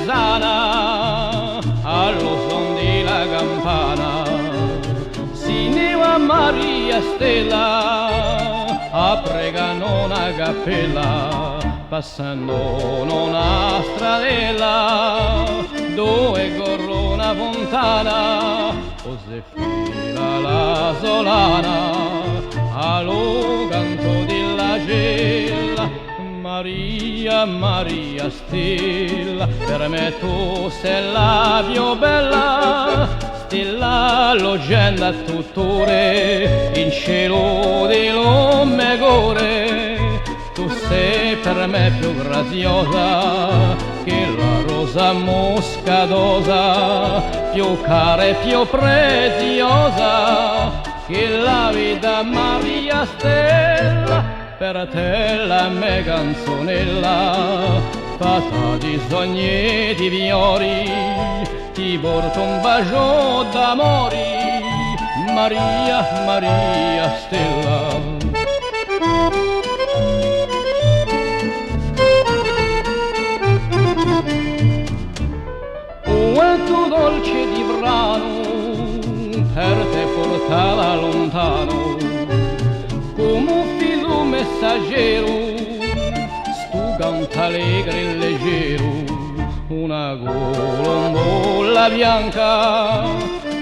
paesana allo son di la campana si neva Maria Stella a pregano una cappella passando una stradella dove corre una fontana Josefina la solana allo canto della cella Maria, Maria Stella per me tu sei la più bella Stella lo genda tutore in cielo di lume core tu sei per me più graziosa che la rosa moscatosa più cara e più preziosa che la vita Maria Stella per te la mia canzonella fatta di sogni e di fiori ti porto un bacio d'amori Maria, Maria Stella vento dolce di brano per te portava lontano come un filo messaggero stu canta allegre e leggero una colombola bianca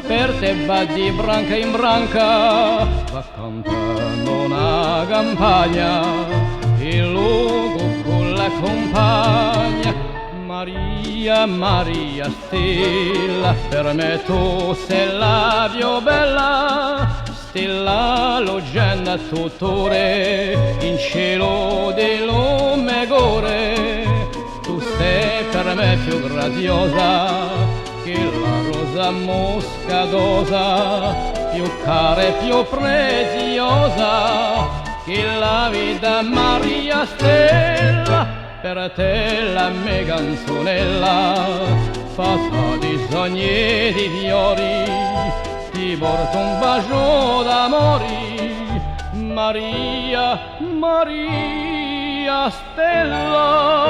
per te va di branca in branca va cantando una campagna e luogo con la compagna Maria, Maria Stella, per me tu sei la più bella, Stella lo genda tutore, in cielo di lume gore, tu sei per me più graziosa, che la rosa moscatosa, più cara e più preziosa, che la vita Maria Stella. Per te la mia canzonella fatta di sogni e di fiori ti porto un bacio d'amori Maria, Maria Stella